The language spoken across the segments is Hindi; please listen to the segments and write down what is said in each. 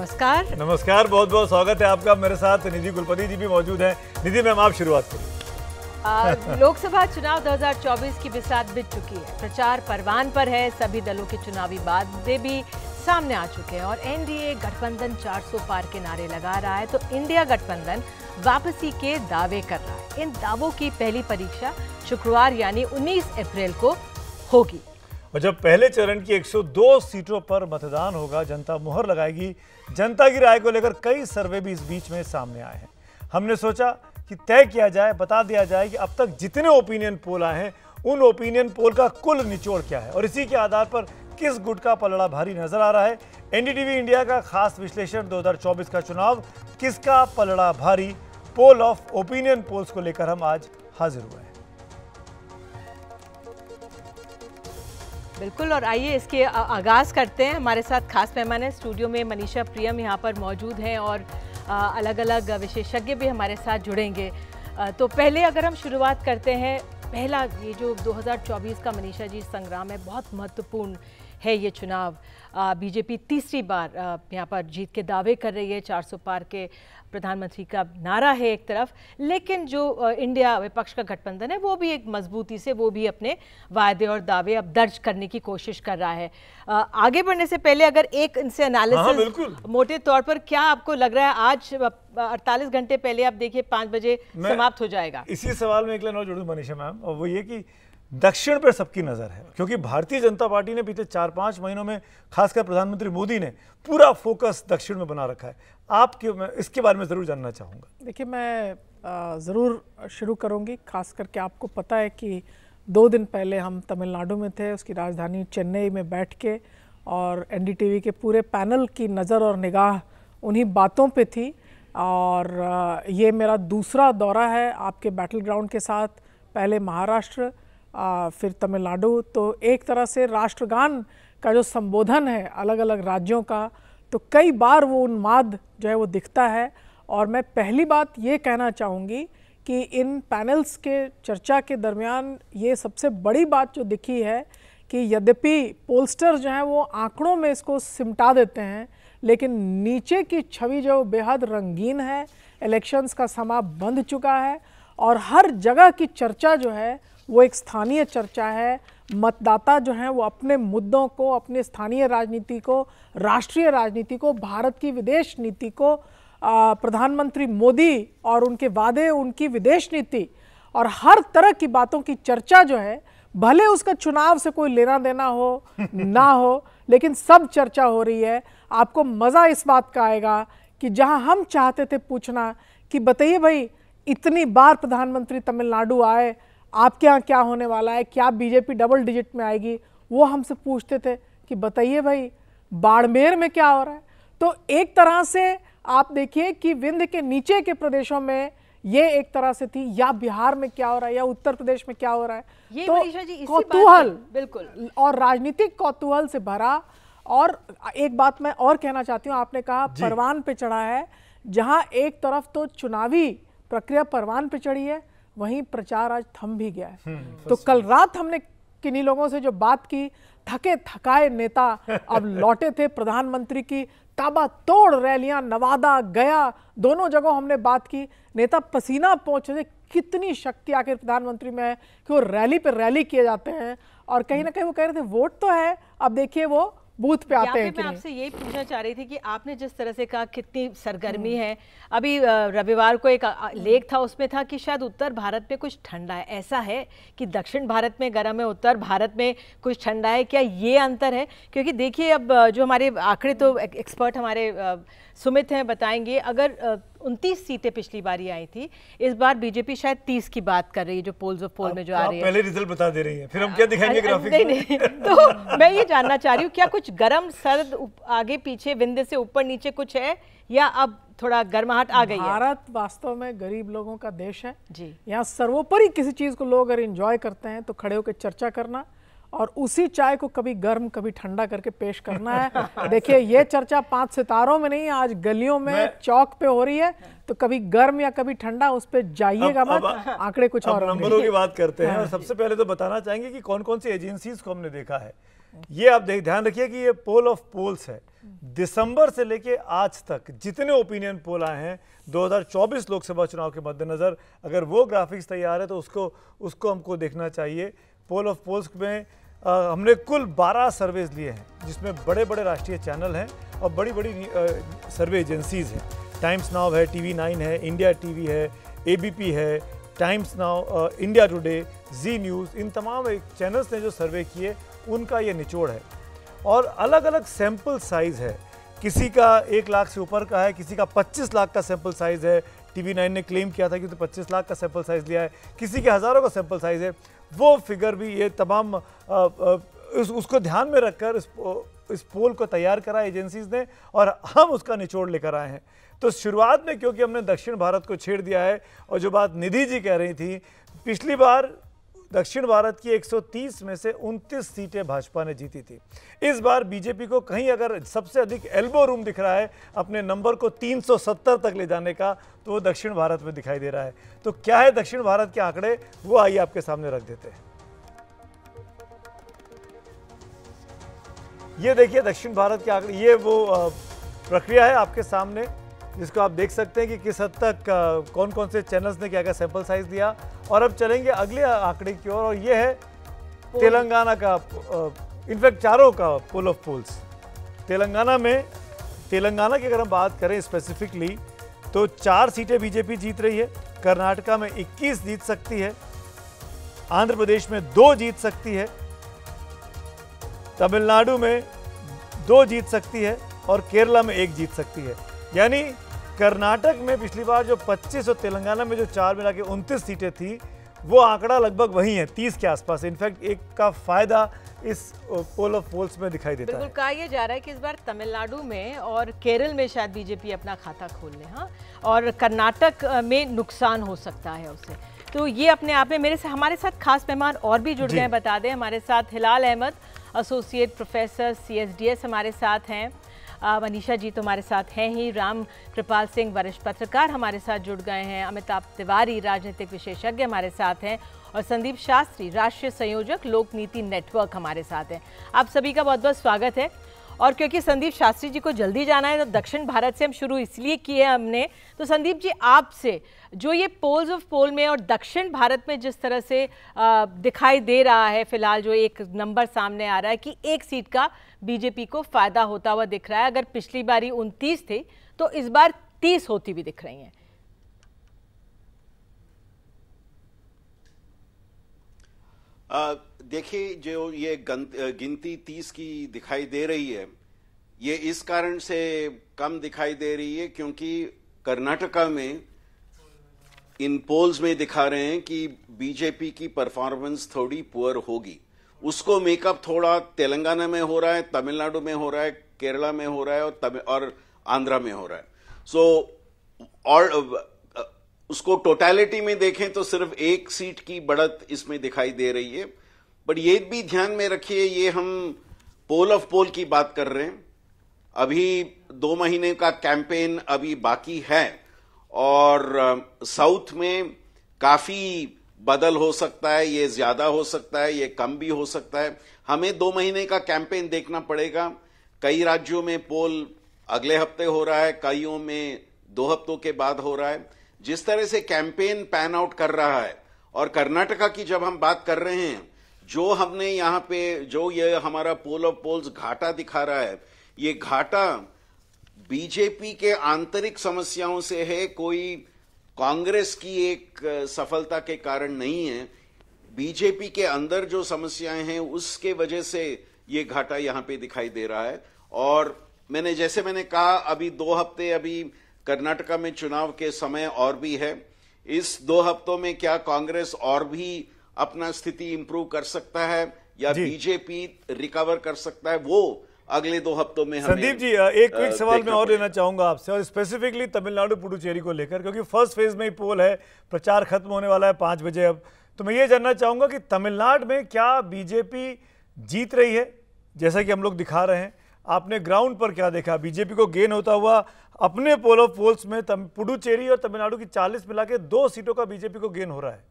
नमस्कार। नमस्कार, बहुत बहुत स्वागत है आपका। मेरे साथ निधि कुलपति जी भी मौजूद हैं। निधि मैम, आप शुरुआत करिए। लोकसभा चुनाव 2024 की बिसात बिछ चुकी है। प्रचार परवान पर है। सभी दलों के चुनावी वादे भी सामने आ चुके हैं और एनडीए गठबंधन 400 पार के नारे लगा रहा है, तो इंडिया गठबंधन वापसी के दावे कर रहा है। इन दावों की पहली परीक्षा शुक्रवार यानी 19 अप्रैल को होगी। और जब पहले चरण की 102 सीटों पर मतदान होगा, जनता मुहर लगाएगी। जनता की राय को लेकर कई सर्वे भी इस बीच में सामने आए हैं। हमने सोचा कि तय किया जाए, बता दिया जाए कि अब तक जितने ओपिनियन पोल आए हैं उन ओपिनियन पोल का कुल निचोड़ क्या है और इसी के आधार पर किस गुट का पलड़ा भारी नजर आ रहा है। एनडीटीवी इंडिया का खास विश्लेषण 2024 का चुनाव किसका पलड़ा भारी, पोल ऑफ ओपिनियन पोल्स को लेकर हम आज हाजिर हुए हैं। बिल्कुल, और आइए इसके आगाज करते हैं। हमारे साथ खास मेहमान है स्टूडियो में मनीषा प्रियम यहाँ पर मौजूद हैं और अलग अलग विशेषज्ञ भी हमारे साथ जुड़ेंगे। तो पहले अगर हम शुरुआत करते हैं, पहला ये जो 2024 का मनीषा जी संग्राम है, बहुत महत्वपूर्ण है ये चुनाव। बीजेपी तीसरी बार यहाँ पर जीत के दावे कर रही है। 400 पार के प्रधानमंत्री का नारा है एक तरफ, लेकिन जो इंडिया विपक्ष का गठबंधन है वो भी एक मजबूती से वो भी अपने वायदे और दावे अब दर्ज करने की कोशिश कर रहा है। आगे बढ़ने से पहले अगर एक इनसे एनालिसिस मोटे तौर पर, क्या आपको लग रहा है आज 48 घंटे पहले आप देखिए 5 बजे समाप्त हो जाएगा? इसी सवाल में एक लाइन और जोड़ूं मनीषा मैम, और वो ये कि दक्षिण पर सबकी नजर है, क्योंकि भारतीय जनता पार्टी ने पिछले 4-5 महीनों में खासकर प्रधानमंत्री मोदी ने पूरा फोकस दक्षिण में बना रखा है। आप क्यों, मैं इसके बारे में जरूर जानना चाहूँगा। देखिए, मैं ज़रूर शुरू करूँगी। खास करके आपको पता है कि 2 दिन पहले हम तमिलनाडु में थे, उसकी राजधानी चेन्नई में बैठ के, और एनडीटीवी के पूरे पैनल की नज़र और निगाह उन्हीं बातों पे थी। और ये मेरा दूसरा दौरा है आपके बैटल ग्राउंड के साथ। पहले महाराष्ट्र, फिर तमिलनाडु। तो एक तरह से राष्ट्रगान का जो संबोधन है अलग अलग राज्यों का, तो कई बार वो उन्माद जो है वो दिखता है। और मैं पहली बात ये कहना चाहूँगी कि इन पैनल्स के चर्चा के दरमियान ये सबसे बड़ी बात जो दिखी है कि यद्यपि पोलस्टर जो हैं वो आंकड़ों में इसको सिमटा देते हैं, लेकिन नीचे की छवि जो बेहद रंगीन है। इलेक्शंस का समा बंध चुका है और हर जगह की चर्चा जो है वो एक स्थानीय चर्चा है। मतदाता जो हैं वो अपने मुद्दों को, अपने स्थानीय राजनीति को, राष्ट्रीय राजनीति को, भारत की विदेश नीति को, प्रधानमंत्री मोदी और उनके वादे, उनकी विदेश नीति और हर तरह की बातों की चर्चा जो है, भले उसका चुनाव से कोई लेना देना हो ना हो, लेकिन सब चर्चा हो रही है। आपको मज़ा इस बात का आएगा कि जहां हम चाहते थे पूछना कि बताइए भाई, इतनी बार प्रधानमंत्री तमिलनाडु आए, आपके यहाँ क्या होने वाला है, क्या बीजेपी डबल डिजिट में आएगी, वो हमसे पूछते थे कि बताइए भाई बाड़मेर में क्या हो रहा है। तो एक तरह से आप देखिए कि विंध्य के नीचे के प्रदेशों में ये एक तरह से थी, या बिहार में क्या हो रहा है, या उत्तर प्रदेश में क्या हो रहा है। ये तो कौतूहल, बिल्कुल, और राजनीतिक कौतूहल से भरा। और एक बात मैं और कहना चाहती हूँ, आपने कहा परवान पे चढ़ा है। जहाँ एक तरफ तो चुनावी प्रक्रिया परवान पे चढ़ी है, वहीं प्रचार आज थम भी गया है। तो कल रात हमने किन्हीं लोगों से जो बात की, थके थकाए नेता अब लौटे थे। प्रधानमंत्री की ताबड़तोड़ रैलियां नवादा, गया, दोनों जगहों हमने बात की। नेता पसीना पोंछ रहे, कितनी शक्ति आखिर प्रधानमंत्री में है कि वो रैली पे रैली किए जाते हैं। और कहीं ना कहीं वो कह रहे थे वोट तो है, अब देखिए वो बूथ पे आते हैं कि नहीं। मैं आपसे यही पूछना चाह रही थी कि आपने जिस तरह से कहा कितनी सरगर्मी है। अभी रविवार को एक लेख था, उसमें था कि शायद उत्तर भारत में कुछ ठंडा है। ऐसा है कि दक्षिण भारत में गर्म है, उत्तर भारत में कुछ ठंडा है, क्या ये अंतर है? क्योंकि देखिए अब जो हमारे आंकड़े तो एक्सपर्ट हमारे सुमित हैं, बताएंगे। अगर 29 सीटें पिछली बारी आई थी, इस बार बीजेपी शायद 30 की बात कर रही है, जो पोल्स ऑफ पोल में जो आ रही है। पहले रिजल्ट बता दे रही है, फिर हम क्या दिखाएंगे ग्राफिक्स में? नहीं। तो मैं ये जानना चाह रही हूँ, क्या कुछ गर्म सर्द आगे पीछे विंध्य से ऊपर नीचे कुछ है, या अब थोड़ा गर्माहट आ गई है? भारत वास्तव में गरीब लोगों का देश है जी। यहाँ सर्वोपरि किसी चीज को लोग अगर एंजॉय करते हैं तो खड़े होकर चर्चा करना और उसी चाय को कभी गर्म कभी ठंडा करके पेश करना है। देखिए ये चर्चा 5 सितारों में नहीं, आज गलियों में चौक पे हो रही है, तो कभी गर्म या कभी ठंडा उस पे जाइएगा मत, आंकड़े कुछ और होंगे। नंबरों की बात करते हैं और सबसे पहले तो बताना चाहेंगे कि कौन कौन सी एजेंसीज को हमने देखा है। ये आप ध्यान रखिए कि ये पोल ऑफ पोल्स है। दिसंबर से लेके आज तक जितने ओपिनियन पोल आए हैं 2024 लोकसभा चुनाव के मद्देनजर, अगर वो ग्राफिक्स तैयार है तो उसको हमको देखना चाहिए। पोल ऑफ पोल्स में हमने कुल 12 सर्वेज लिए हैं, जिसमें बड़े बड़े राष्ट्रीय चैनल हैं और बड़ी बड़ी सर्वे एजेंसीज हैं। टाइम्स नाउ है, TV9 है, इंडिया टीवी है, ABP है, टाइम्स नाउ, इंडिया टुडे, जी न्यूज़, इन तमाम चैनल्स ने जो सर्वे किए उनका ये निचोड़ है। और अलग अलग सैंपल साइज़ है, किसी का 1 लाख से ऊपर का है, किसी का 25 लाख का सैंपल साइज़ है। TV9 ने क्लेम किया था कि तो 25 लाख का सैंपल साइज़ लिया है, किसी के हज़ारों का सैंपल साइज़ है। वो फिगर भी ये तमाम उसको ध्यान में रखकर इस पोल को तैयार करा एजेंसीज ने और हम उसका निचोड़ लेकर आए हैं। तो शुरुआत में क्योंकि हमने दक्षिण भारत को छेड़ दिया है, और जो बात निधि जी कह रही थी, पिछली बार दक्षिण भारत की 130 में से 29 सीटें भाजपा ने जीती थी। इस बार बीजेपी को कहीं अगर सबसे अधिक एल्बो रूम दिख रहा है अपने नंबर को 370 तक ले जाने का, तो वो दक्षिण भारत में दिखाई दे रहा है। तो क्या है दक्षिण भारत के आंकड़े, वो आइए आपके सामने रख देते हैं। ये देखिए दक्षिण भारत के आंकड़े, ये वो प्रक्रिया है आपके सामने, जिसको आप देख सकते हैं कि किस हद तक कौन कौन से चैनल्स ने क्या क्या सैंपल साइज दिया। और अब चलेंगे अगले आंकड़े की ओर, और ये है तेलंगाना का, इनफैक्ट चारों का पोल ऑफ पोल्स। तेलंगाना की अगर हम बात करें स्पेसिफिकली, तो 4 सीटें बीजेपी जीत रही है, कर्नाटका में 21 जीत सकती है, आंध्र प्रदेश में 2 जीत सकती है, तमिलनाडु में 2 जीत सकती है और केरला में 1 जीत सकती है। यानी कर्नाटक में पिछली बार जो 25 और तेलंगाना में जो 4 मिला के 29 सीटें थी, वो आंकड़ा लगभग वही है, 30 के आसपास। इनफैक्ट एक का फायदा इस पोल ऑफ पोल्स में दिखाई देता है। बिल्कुल कहा यह जा रहा है कि इस बार तमिलनाडु में और केरल में शायद बीजेपी अपना खाता खोल ले, हाँ, और कर्नाटक में नुकसान हो सकता है उससे। तो ये अपने आप में हमारे साथ खास मेहमान और भी जुड़ गए हैं, बता दें। हमारे साथ हिलाल अहमद, एसोसिएट प्रोफेसर CSDS हमारे साथ हैं। मनीषा जी तो हमारे साथ हैं ही। राम कृपाल सिंह, वरिष्ठ पत्रकार, हमारे साथ जुड़ गए हैं। अमिताभ तिवारी, राजनीतिक विशेषज्ञ, हमारे साथ हैं। और संदीप शास्त्री, राष्ट्रीय संयोजक, लोक नीति नेटवर्क, हमारे साथ हैं। आप सभी का बहुत बहुत स्वागत है। और क्योंकि संदीप शास्त्री जी को जल्दी जाना है, तो दक्षिण भारत से हम शुरू इसलिए किए हमने। तो संदीप जी, आपसे जो ये पोल्स ऑफ पोल में और दक्षिण भारत में जिस तरह से दिखाई दे रहा है, फिलहाल जो एक नंबर सामने आ रहा है कि 1 सीट का बीजेपी को फायदा होता हुआ दिख रहा है। अगर पिछली बारी 29 थी तो इस बार 30 होती भी दिख रही हैं। देखिए, जो ये गिनती 30 की दिखाई दे रही है, ये इस कारण से कम दिखाई दे रही है क्योंकि कर्नाटका में इन पोल्स में दिखा रहे हैं कि बीजेपी की परफॉर्मेंस थोड़ी पुअर होगी। उसको मेकअप थोड़ा तेलंगाना में हो रहा है, तमिलनाडु में हो रहा है, केरला में हो रहा है और आंध्रा में हो रहा है। और उसको टोटलिटी में देखें तो सिर्फ 1 सीट की बढ़त इसमें दिखाई दे रही है। बट ये भी ध्यान में रखिए, ये हम पोल ऑफ पोल की बात कर रहे हैं। अभी 2 महीने का कैंपेन अभी बाकी है और साउथ में काफी बदल हो सकता है, ये ज्यादा हो सकता है, ये कम भी हो सकता है। हमें 2 महीने का कैंपेन देखना पड़ेगा। कई राज्यों में पोल अगले हफ्ते हो रहा है, कईयों में 2 हफ्तों के बाद हो रहा है। जिस तरह से कैंपेन पैन आउट कर रहा है, और कर्नाटका की जब हम बात कर रहे हैं, जो हमने यहां पे जो ये हमारा पोल ऑफ पोल्स घाटा दिखा रहा है, ये घाटा बीजेपी के आंतरिक समस्याओं से है, कोई कांग्रेस की एक सफलता के कारण नहीं है। बीजेपी के अंदर जो समस्याएं हैं उसके वजह से ये घाटा यहां पे दिखाई दे रहा है। और जैसे मैंने कहा, अभी 2 हफ्ते अभी कर्नाटका में चुनाव के समय और भी है। इस 2 हफ्तों में क्या कांग्रेस और भी अपना स्थिति इंप्रूव कर सकता है या बीजेपी रिकवर कर सकता है, वो अगले 2 हफ्तों में हमें। संदीप जी, एक क्विक सवाल मैं और लेना चाहूंगा आपसे, और स्पेसिफिकली तमिलनाडु पुडुचेरी को लेकर, क्योंकि फर्स्ट फेज में ही पोल है, प्रचार खत्म होने वाला है 5 बजे अब। तो मैं ये जानना चाहूंगा कि तमिलनाडु में क्या बीजेपी जीत रही है, जैसा कि हम लोग दिखा रहे हैं। आपने ग्राउंड पर क्या देखा? बीजेपी को गेन होता हुआ अपने पोल ऑफ पोल्स में पुडुचेरी और तमिलनाडु की 40 मिला के 2 सीटों का बीजेपी को गेन हो रहा है।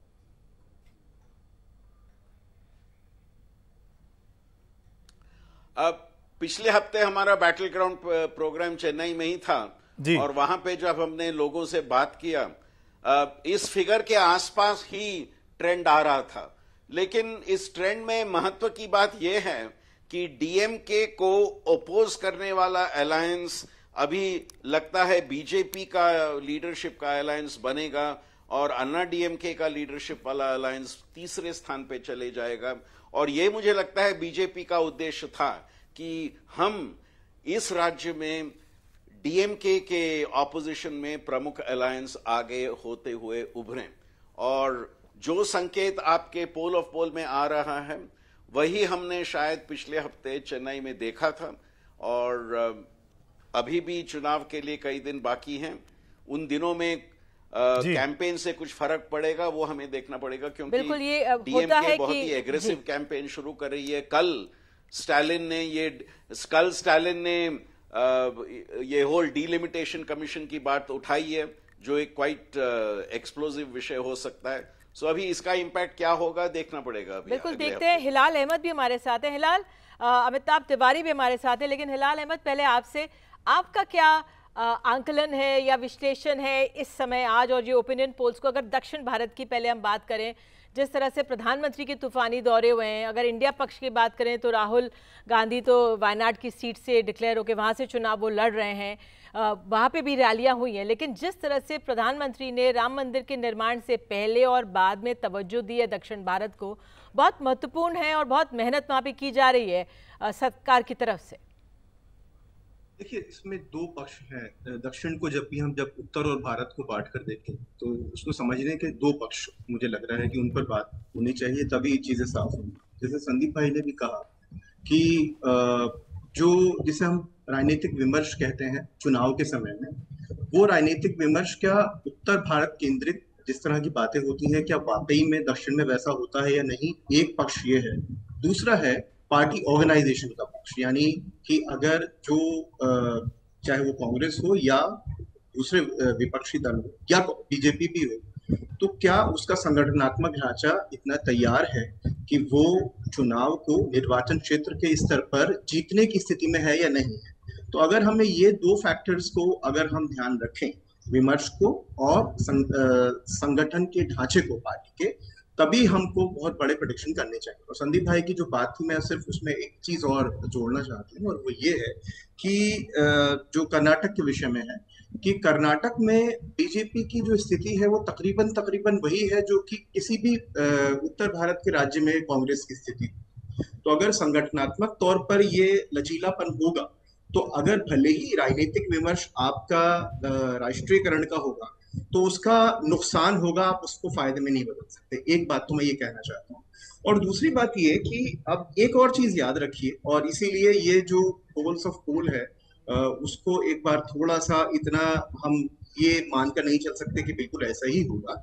अब पिछले हफ्ते हमारा बैटल ग्राउंड प्रोग्राम चेन्नई में ही था और वहां पे जब हमने लोगों से बात किया, इस फिगर के आसपास ही ट्रेंड आ रहा था। लेकिन इस ट्रेंड में महत्व की बात यह है कि डीएमके को ओपोज करने वाला अलायंस अभी लगता है बीजेपी का लीडरशिप का अलायंस बनेगा और अन्ना डीएमके का लीडरशिप वाला अलायंस तीसरे स्थान पे चले जाएगा। और ये मुझे लगता है बीजेपी का उद्देश्य था कि हम इस राज्य में डीएमके के ऑपोजिशन में प्रमुख अलायंस आगे होते हुए उभरें। और जो संकेत आपके पोल ऑफ पोल में आ रहा है वही हमने शायद पिछले हफ्ते चेन्नई में देखा था। और अभी भी चुनाव के लिए कई दिन बाकी हैं। उन दिनों में कैंपेन से कुछ फर्क पड़ेगा वो हमें देखना पड़ेगा, क्योंकि डीएमके बहुत ही एग्रेसिव कैंपेन शुरू कर रही है। कल स्टालिन ने ये होल डिलिमिटेशन कमीशन की बात उठाई है, जो एक क्वाइट एक्सप्लोसिव विषय हो सकता है। सो अभी इसका इम्पैक्ट क्या होगा देखना पड़ेगा। बिल्कुल देखते हैं। हिलाल अहमद भी हमारे साथ है। हिलाल, अमिताभ तिवारी भी हमारे साथ है, लेकिन हिलाल अहमद, पहले आपसे आपका क्या आंकलन है या विश्लेषण है इस समय आज, और ये ओपिनियन पोल्स को अगर दक्षिण भारत की पहले हम बात करें, जिस तरह से प्रधानमंत्री के तूफानी दौरे हुए हैं, अगर इंडिया पक्ष की बात करें तो राहुल गांधी तो वायनाड की सीट से डिक्लेयर होकर वहाँ से चुनाव वो लड़ रहे हैं, वहाँ पे भी रैलियाँ हुई हैं। लेकिन जिस तरह से प्रधानमंत्री ने राम मंदिर के निर्माण से पहले और बाद में तवज्जो दी है दक्षिण भारत को, बहुत महत्वपूर्ण है और बहुत मेहनत वहाँ पे की जा रही है सरकार की तरफ से। देखिए, इसमें दो पक्ष हैं। दक्षिण को जब उत्तर और भारत को बांट कर देखें तो उसको समझने के दो पक्ष मुझे लग रहा है कि उन पर बात होनी चाहिए, तभी चीजें साफ होंगी। जैसे संदीप भाई ने भी कहा कि जो जिसे हम राजनीतिक विमर्श कहते हैं चुनाव के समय में, वो राजनीतिक विमर्श क्या उत्तर भारत केंद्रित जिस तरह की बातें होती हैं, क्या वाकई में दक्षिण में वैसा होता है या नहीं, एक पक्ष ये है। दूसरा है पार्टी ऑर्गेनाइजेशन का पक्ष, यानी कि अगर जो चाहे वो कांग्रेस हो या दूसरे विपक्षी दल हो या बीजेपी भी हो, तो क्या उसका संगठनात्मक ढांचा इतना तैयार है कि वो चुनाव को निर्वाचन क्षेत्र के स्तर पर जीतने की स्थिति में है या नहीं है। तो अगर हमें ये दो फैक्टर्स को अगर हम ध्यान रखें, विमर्श को और संगठन के ढांचे को पार्टी के, तभी हमको बहुत बड़े प्रेडिक्शन करने चाहिए। और संदीप भाई की जो बात थी, मैं सिर्फ उसमें एक चीज और जोड़ना चाहती हूँ, और वो ये है कि जो कर्नाटक के विषय में है कि कर्नाटक में बीजेपी की जो स्थिति है वो तकरीबन वही है जो कि किसी भी उत्तर भारत के राज्य में कांग्रेस की स्थिति। तो अगर संगठनात्मक तौर पर ये लचीलापन होगा, तो अगर भले ही राजनीतिक विमर्श आपका राष्ट्रीयकरण का होगा तो उसका नुकसान होगा, आप उसको फायदे में नहीं बदल सकते। एक बात तो मैं ये कहना चाहता हूँ। और दूसरी बात ये कि अब एक और चीज याद रखिए, और इसीलिए ये जो पोल्स ऑफ पोल है उसको एक बार थोड़ा सा इतना हम ये मानकर नहीं चल सकते कि बिल्कुल ऐसा ही होगा।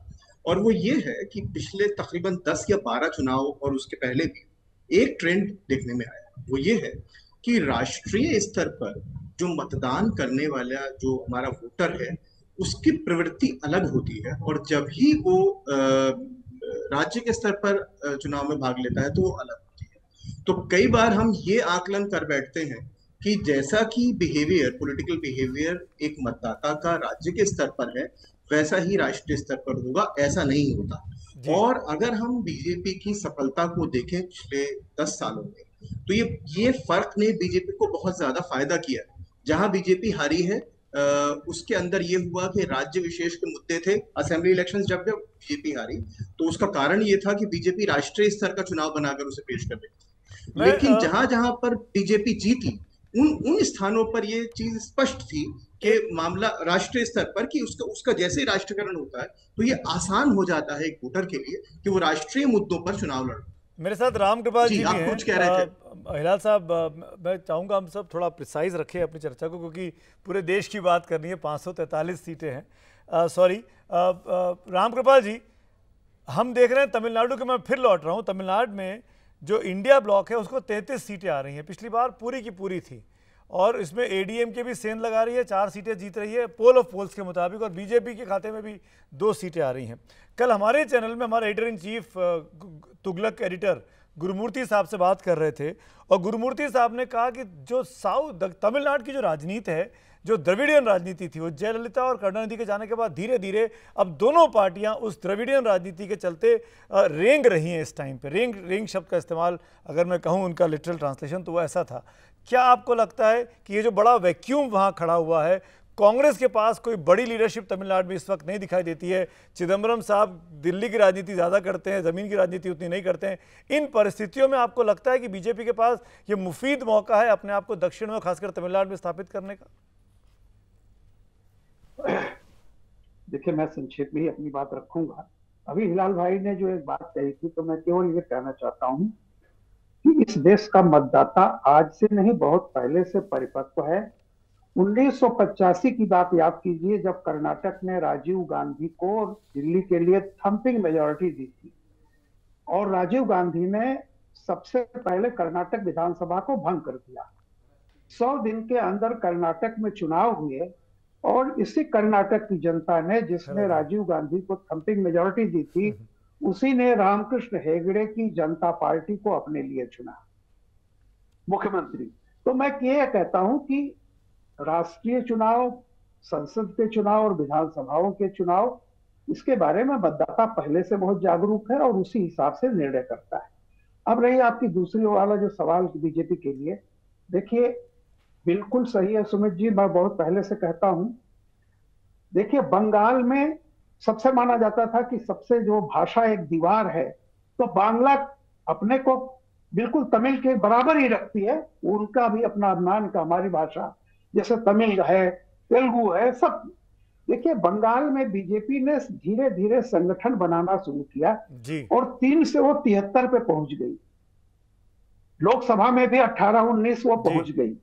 और वो ये है कि पिछले तकरीबन 10 या 12 चुनाव और उसके पहले भी एक ट्रेंड देखने में आया, वो ये है कि राष्ट्रीय स्तर पर जो मतदान करने वाला जो हमारा वोटर है उसकी प्रवृत्ति अलग होती है, और जब ही वो राज्य के स्तर पर चुनाव में भाग लेता है तो वो अलग होती है। तो कई बार हम ये आकलन कर बैठते हैं कि जैसा कि पॉलिटिकल बिहेवियर एक मतदाता का राज्य के स्तर पर है, वैसा ही राष्ट्रीय स्तर पर होगा, ऐसा नहीं होता। और अगर हम बीजेपी की सफलता को देखें पिछले 10 सालों में, तो ये फर्क ने बीजेपी को बहुत ज्यादा फायदा किया। जहां बीजेपी हारी है उसके अंदर ये हुआ कि राज्य विशेष के मुद्दे थे। असेंबली इलेक्शंस जब बीजेपी हारी तो उसका कारण ये था कि बीजेपी राष्ट्रीय स्तर का चुनाव बनाकर उसे पेश कर रही थी। लेकिन जहां जहां पर बीजेपी जीती उन स्थानों पर ये चीज स्पष्ट थी कि मामला राष्ट्रीय स्तर पर कि उसका जैसे ही राष्ट्रीयकरण होता है तो ये आसान हो जाता है एक वोटर के लिए कि वो राष्ट्रीय मुद्दों पर चुनाव लड़े। मेरे साथ रामकृपाल जी भी हैं। कुछ कह रहे थे हिलाल साहब, मैं चाहूँगा हम सब थोड़ा प्रिसाइज रखें अपनी चर्चा को, क्योंकि पूरे देश की बात करनी है। 543 सीटें हैं। सॉरी रामकृपाल जी, हम देख रहे हैं तमिलनाडु के, मैं फिर लौट रहा हूँ, तमिलनाडु में जो इंडिया ब्लॉक है उसको 33 सीटें आ रही हैं, पिछली बार पूरी की पूरी थी, और इसमें एडीएम के भी सेंध लगा रही है, 4 सीटें जीत रही है पोल ऑफ पोल्स के मुताबिक, और बीजेपी के खाते में भी 2 सीटें आ रही हैं। कल हमारे चैनल में हमारे editor in chief Tughlaq editor Gurumurthy साहब से बात कर रहे थे, और गुरुमूर्ति साहब ने कहा कि जो तमिलनाडु की जो राजनीति है, जो द्रविडियन राजनीति थी, वो जयललिता और करुणानिधि के जाने के बाद धीरे धीरे अब दोनों पार्टियां उस द्रविडियन राजनीति के चलते रेंग रही हैं। इस टाइम पे रेंग शब्द का इस्तेमाल अगर मैं कहूं उनका लिटरल ट्रांसलेशन तो वो ऐसा था। क्या आपको लगता है कि ये जो बड़ा वैक्यूम वहां खड़ा हुआ है, कांग्रेस के पास कोई बड़ी लीडरशिप तमिलनाडु में इस वक्त नहीं दिखाई देती है, चिदम्बरम साहब दिल्ली की राजनीति ज़्यादा करते हैं, ज़मीन की राजनीति उतनी नहीं करते हैं, इन परिस्थितियों में आपको लगता है कि बीजेपी के पास ये मुफीद मौका है अपने आप को दक्षिण में खासकर तमिलनाडु में स्थापित करने का? देखिए, मैं संक्षेप में ही अपनी बात रखूंगा। अभी हिलाल भाई ने जो एक बात कही थी, तो मैं केवल ये कहना चाहता हूं कि इस देश का मतदाता आज से नहीं बहुत पहले से परिपक्व है। 1985 की बात याद कीजिए, जब कर्नाटक ने राजीव गांधी को दिल्ली के लिए थंपिंग मेजॉरिटी दी थी, और राजीव गांधी ने सबसे पहले कर्नाटक विधानसभा को भंग कर दिया। 100 दिन के अंदर कर्नाटक में चुनाव हुए, और इसी कर्नाटक की जनता ने, जिसने राजीव गांधी को थंपिंग मेजॉरिटी दी थी, उसी ने रामकृष्ण हेगड़े की जनता पार्टी को अपने लिए चुना मुख्यमंत्री। तो मैं ये कहता हूं कि राष्ट्रीय चुनाव, संसद के चुनाव और विधानसभाओं के चुनाव, इसके बारे में मतदाता पहले से बहुत जागरूक है और उसी हिसाब से निर्णय करता है। अब रही आपकी दूसरी वाला जो सवाल बीजेपी के लिए, देखिए बिल्कुल सही है सुमित जी, मैं बहुत पहले से कहता हूं। देखिए, बंगाल में सबसे माना जाता था कि सबसे जो भाषा एक दीवार है, तो बांग्ला अपने को बिल्कुल तमिल के बराबर ही रखती है, उनका भी अपना अभिमान का, हमारी भाषा जैसे तमिल है, तेलुगु है, सब। देखिए, बंगाल में बीजेपी ने धीरे धीरे संगठन बनाना शुरू किया जी, और 3 से वो 73 पे पहुंच गई। लोकसभा में भी 18-19 वो पहुंच गई।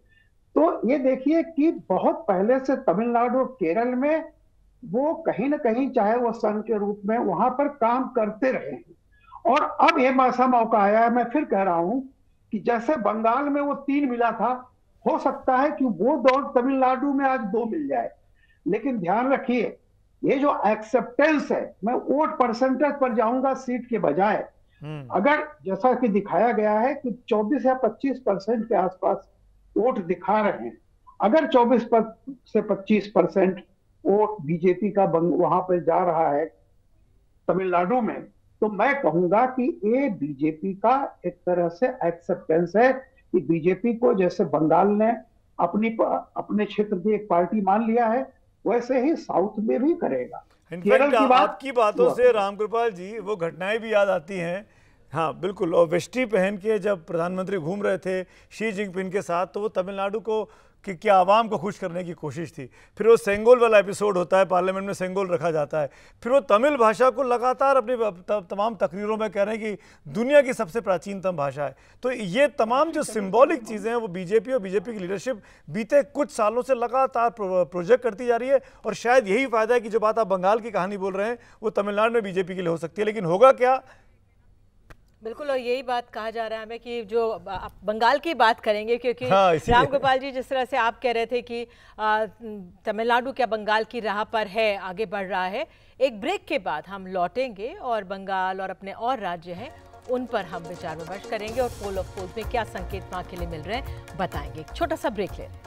तो ये देखिए कि बहुत पहले से तमिलनाडु और केरल में वो कहीं ना कहीं, चाहे वो संघ के रूप में, वहां पर काम करते रहे हैं। और अब ये ऐसा मौका आया है, मैं फिर कह रहा हूं कि जैसे बंगाल में वो 3 मिला था, हो सकता है कि वो दौड़ तमिलनाडु में आज 2 मिल जाए। लेकिन ध्यान रखिए, ये जो एक्सेप्टेंस है, मैं वोट परसेंटेज पर जाऊंगा सीट के बजाय। अगर जैसा कि दिखाया गया है कि 24 या 25% के आसपास वोट दिखा रहे हैं, अगर 24 से 25% वोट बीजेपी का वहां पर जा रहा है तमिलनाडु में, तो मैं कहूंगा कि ये बीजेपी का एक तरह से एक्सेप्टेंस है कि बीजेपी को जैसे बंगाल ने अपने क्षेत्र की एक पार्टी मान लिया है, वैसे ही साउथ में भी करेगा। इनफैक्ट आपकी बातों से रामकृपाल जी वो घटनाएं भी याद आती हैं। हाँ बिल्कुल, और वेस्टी पहन के जब प्रधानमंत्री घूम रहे थे शी जिनपिंग के साथ, तो वो तमिलनाडु को कि क्या आवाम को खुश करने की कोशिश थी। फिर वो सेंगोल वाला एपिसोड होता है, पार्लियामेंट में सेंगोल रखा जाता है, फिर वो तमिल भाषा को लगातार अपनी तमाम तकरीरों में कह रहे हैं कि दुनिया की सबसे प्राचीनतम भाषा है। तो ये तमाम जो सिंबॉलिक चीज़ें हैं वो बीजेपी और बीजेपी की लीडरशिप बीते कुछ सालों से लगातार प्रोजेक्ट करती जा रही है, और शायद यही फायदा है कि जो बात आप बंगाल की कहानी बोल रहे हैं वो तमिलनाडु में बीजेपी के लिए हो सकती है। लेकिन होगा क्या? बिल्कुल, और यही बात कहा जा रहा है हमें कि जो आप बंगाल की बात करेंगे, क्योंकि राम गोपाल जी जिस तरह से आप कह रहे थे कि तमिलनाडु क्या बंगाल की राह पर है, आगे बढ़ रहा है। एक ब्रेक के बाद हम लौटेंगे और बंगाल और अपने और राज्य हैं उन पर हम विचार विमर्श करेंगे, और पोल ऑफ पोल्स में क्या संकेत वहाँ के लिए मिल रहे हैं बताएंगे। एक छोटा सा ब्रेक ले लें।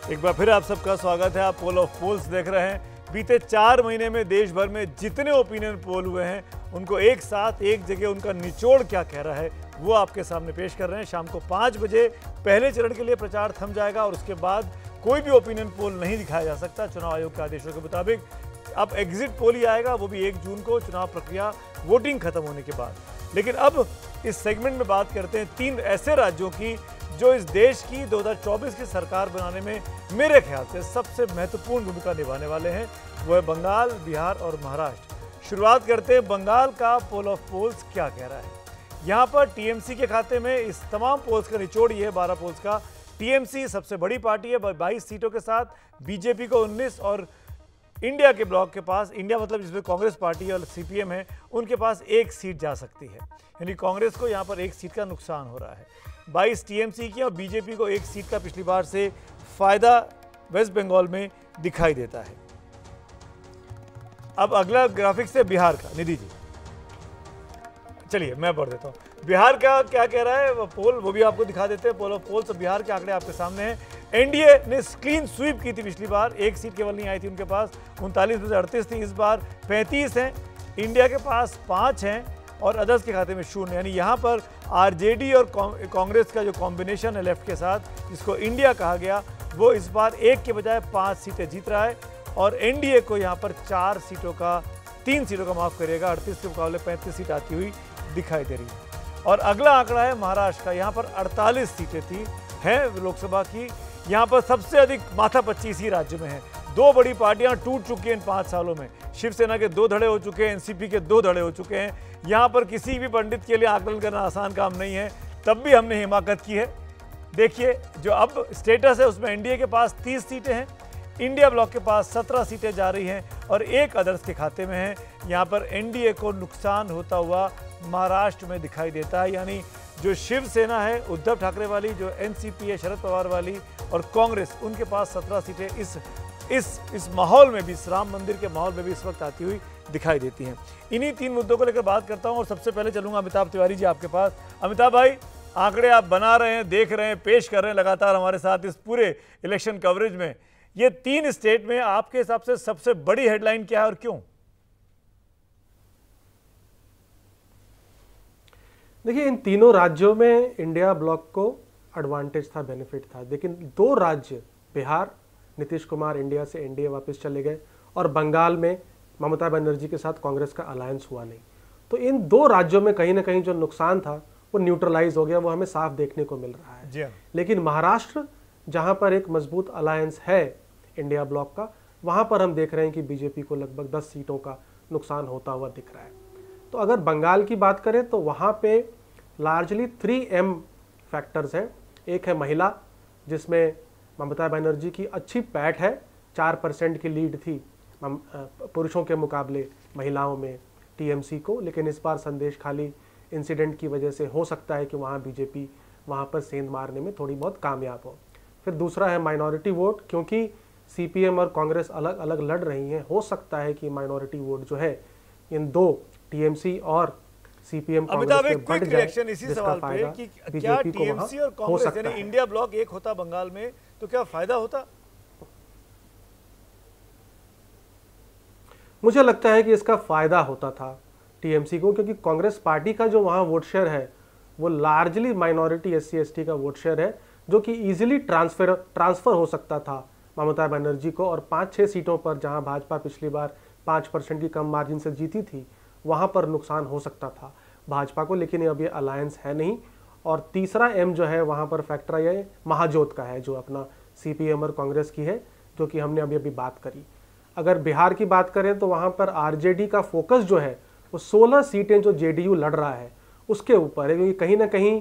एक बार फिर आप सबका स्वागत है। आप पोल ऑफ पोल्स देख रहे हैं। बीते 4 महीने में देश भर में जितने ओपिनियन पोल हुए हैं उनको एक साथ एक जगह उनका निचोड़ क्या कह रहा है वो आपके सामने पेश कर रहे हैं। शाम को 5 बजे पहले चरण के लिए प्रचार थम जाएगा और उसके बाद कोई भी ओपिनियन पोल नहीं दिखाया जा सकता चुनाव आयोग के आदेशों के मुताबिक। अब एग्जिट पोल ही आएगा, वो भी 1 जून को, चुनाव प्रक्रिया वोटिंग खत्म होने के बाद। लेकिन अब इस सेगमेंट में बात करते हैं 3 ऐसे राज्यों की जो इस देश की 2024 की सरकार बनाने में मेरे ख्याल से सबसे महत्वपूर्ण भूमिका निभाने वाले हैं। वो है बंगाल, बिहार और महाराष्ट्र। शुरुआत करते हैं बंगाल का। पोल ऑफ पोल्स क्या कह रहा है? यहाँ पर टीएमसी के खाते में इस तमाम पोल्स का निचोड़ ये है 12 पोल्स का। टीएमसी सबसे बड़ी पार्टी है 22 सीटों के साथ, बीजेपी को 19 और इंडिया के ब्लॉक के पास, इंडिया मतलब जिसमें कांग्रेस पार्टी और सीपीएम है, उनके पास 1 सीट जा सकती है। यानी कांग्रेस को यहाँ पर 1 सीट का नुकसान हो रहा है। 22 टीएमसी की और बीजेपी को 1 सीट का पिछली बार से फायदा वेस्ट बंगाल में दिखाई देता है। अब अगला ग्राफिक्स है बिहार का। निधि जी चलिए मैं बढ़ देता हूँ। बिहार का क्या कह रहा है पोल, वो भी आपको दिखा देते हैं। पोल ऑफ पोल, तो बिहार के आंकड़े आपके सामने हैं। एनडीए ने क्लीन स्वीप की थी पिछली बार, 1 सीट केवल नहीं आई थी उनके पास, 39 में से 38 थी। इस बार 35 हैं, इंडिया के पास 5 हैं और अदर्स के खाते में 0। यानी यहाँ पर आरजेडी और कांग्रेस का जो कॉम्बिनेशन है लेफ्ट के साथ, जिसको इंडिया कहा गया, वो इस बार 1 के बजाय 5 सीटें जीत रहा है और एनडीए को यहाँ पर 3 सीटों का माफ करिएगा, 38 के मुकाबले 35 सीट आती हुई दिखाई दे रही है। और अगला आंकड़ा है महाराष्ट्र का। यहाँ पर 48 सीटें थी हैं लोकसभा की। यहाँ पर सबसे अधिक माथापच्ची इसी राज्य में है। 2 बड़ी पार्टियां टूट चुकी हैं इन 5 सालों में। शिवसेना के 2 धड़े हो चुके हैं, एनसीपी के 2 धड़े हो चुके हैं। यहाँ पर किसी भी पंडित के लिए आकलन करना आसान काम नहीं है, तब भी हमने हिमाकत की है। देखिए जो अब स्टेटस है उसमें एनडीए के पास 30 सीटें हैं, इंडिया ब्लॉक के पास 17 सीटें जा रही हैं और 1 अदर्स के खाते में है। यहाँ पर एनडीए को नुकसान होता हुआ महाराष्ट्र में दिखाई देता है। यानी जो शिवसेना है उद्धव ठाकरे वाली, जो एनसीपी है शरद पवार वाली और कांग्रेस, उनके पास 17 सीटें इस माहौल में भी, इस राम मंदिर के माहौल में भी इस वक्त आती हुई दिखाई देती हैं। इन्हीं 3 मुद्दों को लेकर बात करता हूं और सबसे पहले चलूंगा अमिताभ तिवारी जी आपके पास। अमिताभ भाई, आंकड़े आप बना रहे हैं, देख रहे हैं, पेश कर रहे हैं लगातार हमारे साथ इस पूरे इलेक्शन कवरेज में। ये 3 स्टेट में आपके हिसाब से सबसे बड़ी हेडलाइन क्या है और क्यों? देखिए, इन तीनों राज्यों में इंडिया ब्लॉक को एडवांटेज था, बेनिफिट था, लेकिन 2 राज्य, बिहार, नीतीश कुमार इंडिया से एनडीए वापस चले गए और बंगाल में ममता बनर्जी के साथ कांग्रेस का अलायंस हुआ नहीं। तो इन 2 राज्यों में कहीं ना कहीं जो नुकसान था वो न्यूट्रलाइज हो गया, वो हमें साफ देखने को मिल रहा है। लेकिन महाराष्ट्र, जहां पर एक मजबूत अलायंस है इंडिया ब्लॉक का, वहां पर हम देख रहे हैं कि बीजेपी को लगभग 10 सीटों का नुकसान होता हुआ दिख रहा है। तो अगर बंगाल की बात करें तो वहां पे लार्जली 3M फैक्टर्स हैं। एक है महिला, जिसमें ममता बनर्जी की अच्छी पैठ है, 4% की लीड थी पुरुषों के मुकाबले महिलाओं में टीएमसी को, लेकिन इस बार संदेश खाली इंसिडेंट की वजह से हो सकता है कि वहाँ बीजेपी वहाँ पर सेंध मारने में थोड़ी बहुत कामयाब हो। फिर दूसरा है माइनॉरिटी वोट, क्योंकि सीपीएम और कांग्रेस अलग अलग लड़ रही हैं, हो सकता है कि माइनॉरिटी वोट जो है इन 2 टीएमसी और सीपीएम कांग्रेस में बढ़ जाए, इसी सवाल पे कि क्या टीएमसी और कांग्रेस यानी इंडिया ब्लॉक एक होता बंगाल में तो क्या फायदा होता? मुझे लगता है कि इसका फायदा होता था टीएमसी को, क्योंकि कांग्रेस पार्टी का जो वहां वोट शेयर है वो लार्जली माइनॉरिटी SC/ST का वोट शेयर है, जो कि इजीली ट्रांसफर हो सकता था ममता बनर्जी को। और 5-6 सीटों पर जहां भाजपा पिछली बार 5% की कम मार्जिन से जीती थी, वहां पर नुकसान हो सकता था भाजपा को, लेकिन अब ये अलायंस है नहीं। और तीसरा M जो है वहां पर फैक्टर ये महाजोत का है, जो अपना सीपीएम और कांग्रेस की है, जो कि हमने अभी बात करी। अगर बिहार की बात करें तो वहां पर आरजेडी का फोकस जो है वो 16 सीटें जो जेडीयू लड़ रहा है उसके ऊपर है, क्योंकि कहीं ना कहीं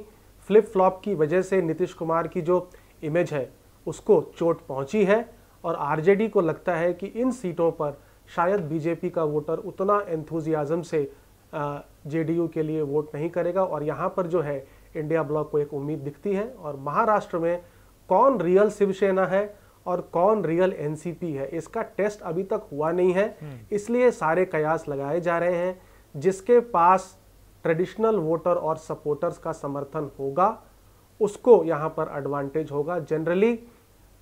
फ्लिप फ्लॉप की वजह से नीतीश कुमार की जो इमेज है उसको चोट पहुंची है और आरजेडी को लगता है कि इन सीटों पर शायद बीजेपी का वोटर उतना एंथुजियाज्म से जेडीयू के लिए वोट नहीं करेगा। और यहाँ पर जो है इंडिया ब्लॉक को एक उम्मीद दिखती है। और महाराष्ट्र में कौन रियल शिवसेना है और कौन रियल एनसीपी है, इसका टेस्ट अभी तक हुआ नहीं है, इसलिए सारे कयास लगाए जा रहे हैं। जिसके पास ट्रेडिशनल वोटर और सपोर्टर्स का समर्थन होगा उसको यहाँ पर एडवांटेज होगा जनरली,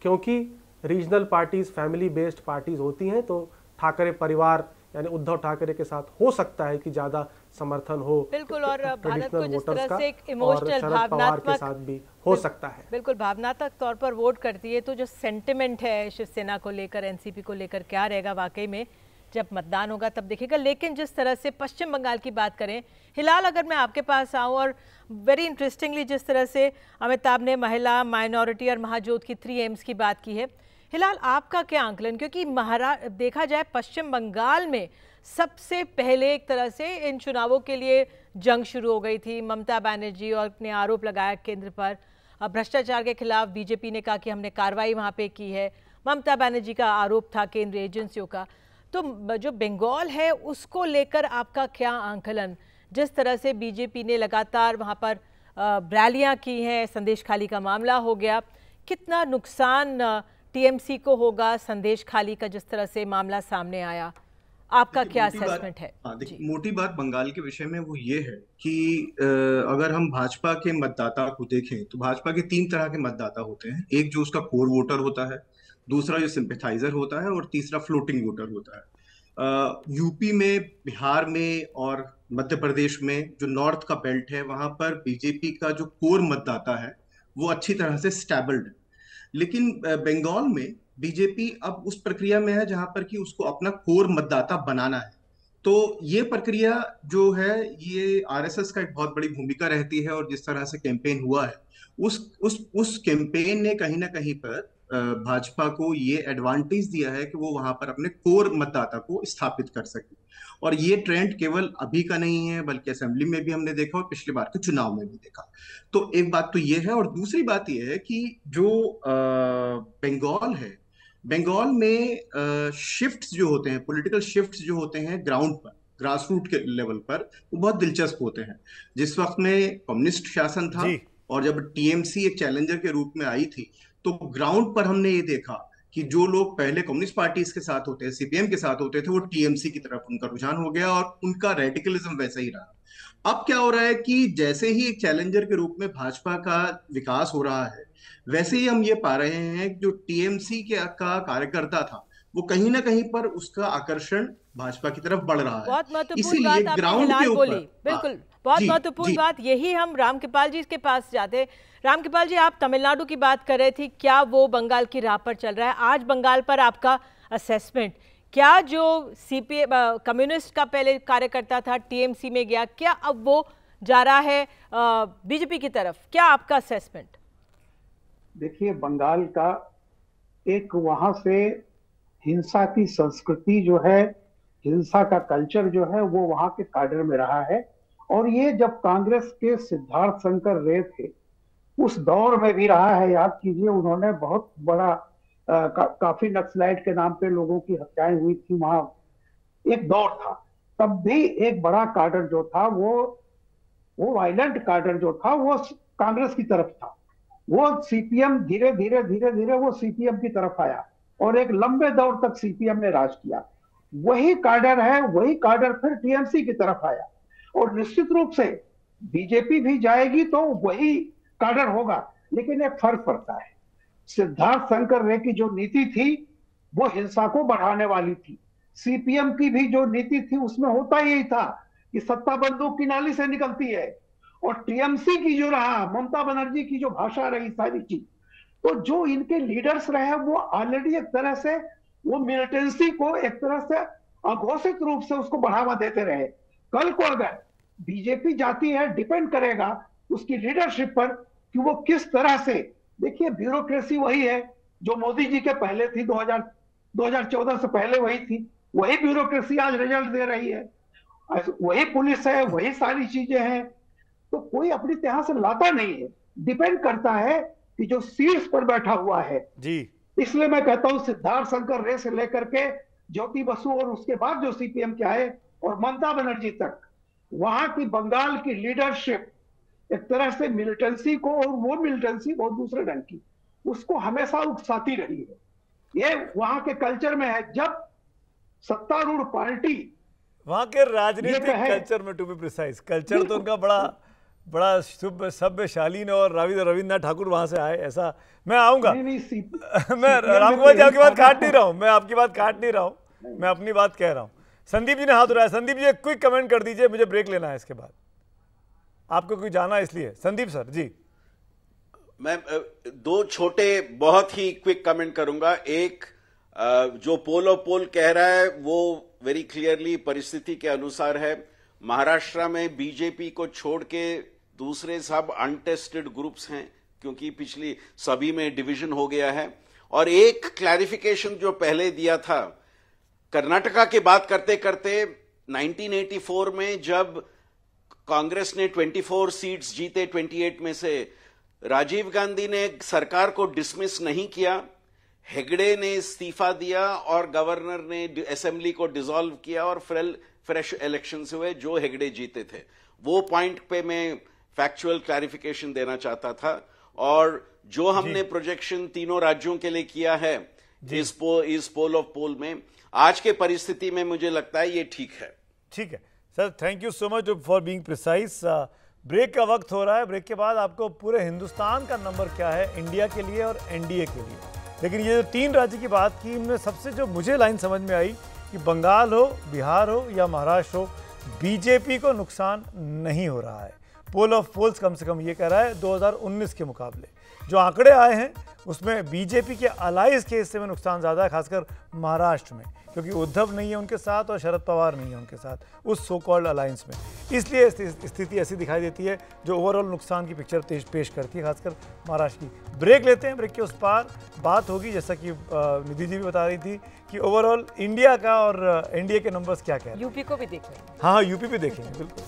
क्योंकि regional parties family based parties होती हैं, तो ठाकरे परिवार यानी उद्धव ठाकरे के साथ हो सकता है कि ज्यादा समर्थन हो। बिल्कुल, और भारत को जिस तरह से एक इमोशनल भावनात्मक के साथ भी हो सकता है, बिल्कुल भावनात्मक तौर पर वोट करती है, तो जो सेंटिमेंट है शिवसेना को लेकर, एनसीपी को लेकर क्या रहेगा वाकई में जब मतदान होगा तब देखिएगा। लेकिन जिस तरह से पश्चिम बंगाल की बात करें, हिलाल अगर मैं आपके पास आऊँ, और वेरी इंटरेस्टिंगली जिस तरह से अमिताभ ने महिला, माइनॉरिटी और महाजोत की 3 एम्स की बात की है, हिलाल आपका क्या आंकलन? क्योंकि देखा जाए पश्चिम बंगाल में सबसे पहले एक तरह से इन चुनावों के लिए जंग शुरू हो गई थी। ममता बनर्जी और ने आरोप लगाया केंद्र पर भ्रष्टाचार के खिलाफ। बीजेपी ने कहा कि हमने कार्रवाई वहाँ पे की है। ममता बनर्जी का आरोप था केंद्रीय एजेंसियों का। तो जो बंगाल है उसको लेकर आपका क्या आंकलन? जिस तरह से बीजेपी ने लगातार वहाँ पर रैलियाँ की हैं, संदेश खाली का मामला हो गया, कितना नुकसान टीएमसी को होगा संदेश खाली का जिस तरह से मामला सामने आया? आपका क्या असेसमेंट है? हाँ, देखिए, मोटी बात बंगाल के विषय में वो ये है कि अगर हम भाजपा के मतदाता को देखें तो भाजपा के 3 तरह के मतदाता होते हैं। एक जो उसका कोर वोटर होता है, दूसरा जो सिंपैथाइजर होता है, और तीसरा फ्लोटिंग वोटर होता है। यूपी में, बिहार में और मध्य प्रदेश में जो नॉर्थ का बेल्ट है, वहां पर बीजेपी का जो कोर मतदाता है वो अच्छी तरह से स्टेबल्ड है। लेकिन बंगाल में बीजेपी अब उस प्रक्रिया में है जहां पर कि उसको अपना कोर मतदाता बनाना है। तो ये प्रक्रिया जो है, ये आरएसएस का एक बहुत बड़ी भूमिका रहती है, और जिस तरह से कैंपेन हुआ है उस कैंपेन ने कहीं ना कहीं पर भाजपा को ये एडवांटेज दिया है कि वो वहां पर अपने कोर मतदाता को स्थापित कर सके। और ये ट्रेंड केवल अभी का नहीं है, बल्कि असेंबली में भी हमने देखा और पिछली बार के चुनाव में भी देखा। तो एक बात तो ये है, और दूसरी बात ये है कि जो बंगाल है, बंगाल में शिफ्ट्स जो होते हैं, पॉलिटिकल शिफ्ट्स जो होते हैं ग्राउंड पर, ग्रास रूट के लेवल पर, वो बहुत दिलचस्प होते हैं। जिस वक्त में कम्युनिस्ट शासन था और जब टीएमसी एक चैलेंजर के रूप में आई थी, तो ग्राउंड पर हमने ये देखा कि जो लोग पहले कम्युनिस्ट पार्टीज के साथ होते हैं, सीपीएम के साथ होते थे, वो टीएमसी की तरफ उनका रुझान हो गया और उनका रेडिकलिज्म वैसा ही रहा। अब क्या हो रहा है कि जैसे ही एक चैलेंजर के रूप में भाजपा का विकास हो रहा है, वैसे ही हम ये पा रहे हैं कि जो टीएमसी का कार्यकर्ता था, वो कहीं ना कहीं पर उसका आकर्षण भाजपा की तरफ बढ़ रहा है। बहुत महत्वपूर्ण बात आपने हिलाल बोली, बिल्कुल बहुत महत्वपूर्ण बात। यही हम रामकृपाल जी के पास जाते। रामकृपाल जी, आप तमिलनाडु की बात कर रहे थे, क्या वो बंगाल की राह पर चल रहा है? आज बंगाल पर आपका असेसमेंट क्या? जो सीपीएम कम्युनिस्ट का पहले कार्यकर्ता था, टीएमसी में गया, क्या अब वो जा रहा है बीजेपी की तरफ? क्या आपका असेसमेंट? देखिए, बंगाल का एक वहां से हिंसा की संस्कृति जो है, हिंसा का कल्चर जो है, वो वहां के काडर में रहा है। और ये जब कांग्रेस के सिद्धार्थ शंकर रे थे उस दौर में भी रहा है। याद कीजिए, उन्होंने बहुत बड़ा काफी नक्सलाइट के नाम पे लोगों की हत्याएं हुई थी, वहां एक दौर था। तब भी एक बड़ा काडर जो था, वो वायलेंट काडर जो था, वो कांग्रेस की तरफ था। वो सीपीएम धीरे धीरे वो सीपीएम की तरफ आया और एक लंबे दौर तक सीपीएम ने राज किया। वही काडर है, वही काडर फिर टीएमसी की तरफ आया, और निश्चित रूप से बीजेपी भी जाएगी तो वही काडर होगा। लेकिन एक फर्क पड़ता है, सिद्धार्थ शंकर रे की जो नीति थी वो हिंसा को बढ़ाने वाली थी। सीपीएम की भी जो नीति थी उसमें होता यही था कि सत्ता बंदूक की नाली से निकलती है। और टीएमसी की जो रहा, ममता बनर्जी की जो भाषा रही, सारी चीज, तो जो इनके लीडर्स रहे वो ऑलरेडी एक तरह से वो मिलिटेंसी को एक तरह से अघोषित रूप से उसको बढ़ावा देते रहे। कल को अगर बीजेपी जाती है, डिपेंड करेगा उसकी लीडरशिप पर कि वो किस तरह से। देखिए, ब्यूरोक्रेसी वही है जो मोदी जी के पहले थी, 2014 से पहले वही थी। वही ब्यूरोक्रेसी आज रिजल्ट दे रही है, वही पुलिस है, वही सारी चीजें हैं। तो कोई अपनी तरह से लाता नहीं है, डिपेंड करता है कि जो सीट्स पर बैठा हुआ है जी। इसलिए मैं कहता हूं सिद्धार्थ शंकर रे से लेकर के ज्योति बसु और उसके बाद जो सीपीएम के आए और ममता बनर्जी तक, वहां की बंगाल की लीडरशिप एक तरह से मिलिटेंसी को, और वो मिलिटेंसी बहुत दूसरे ढंग की, उसको हमेशा उकसाती रही है। ये वहां के कल्चर में है। जब सत्तारूढ़ पार्टी वहां के राजनीतिक कल्चर में, टू बी प्रिसाइज, कल्चर तो उनका बड़ा शुभ सभ्य शालीन, और रविन्द्रनाथ ठाकुर वहां से आए, ऐसा मैं आऊंगा। मैं रामकुमार जी आपकी बात काट नहीं रहा हूं, मैं आपकी बात काट नहीं रहा हूं, मैं अपनी बात कह रहा हूं। संदीप जी ने हाथ उठाया। संदीप जी, एक क्विक कमेंट कर दीजिए, मुझे ब्रेक लेना है, इसके बाद आपको कोई जाना है इसलिए। संदीप सर जी। मैं 2 छोटे बहुत ही क्विक कमेंट करूंगा। एक, जो पोल ऑफ पोल कह रहा है वो वेरी क्लियरली परिस्थिति के अनुसार है। महाराष्ट्र में बीजेपी को छोड़ के दूसरे सब अनटेस्टेड ग्रुप्स हैं, क्योंकि पिछली सभी में डिवीजन हो गया है। और एक क्लैरिफिकेशन जो पहले दिया था, कर्नाटका की बात करते करते 1984 में जब कांग्रेस ने 24 सीट्स जीते 28 में से, राजीव गांधी ने सरकार को डिसमिस नहीं किया, हेगड़े ने इस्तीफा दिया और गवर्नर ने असेंबली को डिसॉल्व किया और फ्रेश इलेक्शंस हुए जो हेगड़े जीते थे। वो पॉइंट पे मैं फैक्चुअल क्लैरिफिकेशन देना चाहता था। और जो हमने प्रोजेक्शन तीनों राज्यों के लिए किया है इस पोल ऑफ पोल में, आज के परिस्थिति में मुझे लगता है ये ठीक है। ठीक है sir, thank you so much for being precise. Break का वक्त हो रहा है। ब्रेक के बाद आपको पूरे हिंदुस्तान का नंबर क्या है इंडिया के लिए और एनडीए के लिए। लेकिन ये जो 3 राज्य की बात की, इनमें सबसे जो मुझे लाइन समझ में आई कि बंगाल हो, बिहार हो या महाराष्ट्र हो, बीजेपी को नुकसान नहीं हो रहा है। पोल ऑफ पोल्स कम से कम ये कह रहा है 2019 के मुकाबले जो आंकड़े आए हैं उसमें बीजेपी के अलाइज के हिस्से में नुकसान ज़्यादा है, खासकर महाराष्ट्र में, क्योंकि उद्धव नहीं है उनके साथ और शरद पवार नहीं है उनके साथ उस सो कॉल्ड अलायंस में। इसलिए स्थिति ऐसी दिखाई देती है जो ओवरऑल नुकसान की पिक्चर पेश करती है, खासकर महाराष्ट्र की। ब्रेक लेते हैं, ब्रेक के उस पार बात होगी, जैसा कि निधि जी भी बता रही थी कि ओवरऑल इंडिया का और एनडीए के नंबर्स क्या क्या है। यूपी को भी देखेंगे। हाँ, यूपी भी देखेंगे, बिल्कुल।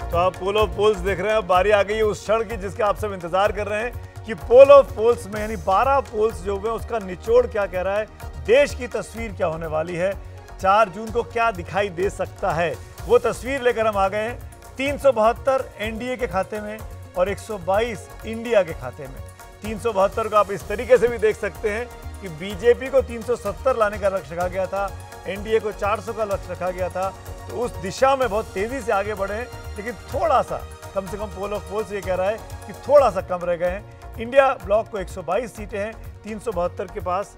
तो आप पोल ऑफ पोल्स देख रहे हैं। अब बारी आ गई है उस क्षण की जिसका आप सब इंतजार कर रहे हैं कि पोल ऑफ पोल्स में यानी 12 पोल्स जो हुए उसका निचोड़ क्या कह रहा है, देश की तस्वीर क्या होने वाली है, 4 जून को क्या दिखाई दे सकता है, वो तस्वीर लेकर हम आ गए हैं। 372 एनडीए के खाते में और 122 इंडिया के खाते में। 372 को आप इस तरीके से भी देख सकते हैं कि बीजेपी को 370 लाने का लक्ष्य रखा गया था, एनडीए को 400 का लक्ष्य रखा गया था, तो उस दिशा में बहुत तेजी से आगे बढ़े हैं। लेकिन थोड़ा सा, कम से कम पोल ऑफ पोल्स ये कह रहा है कि थोड़ा सा कम रह गए हैं। इंडिया ब्लॉक को 122 सीटें हैं, 372 के पास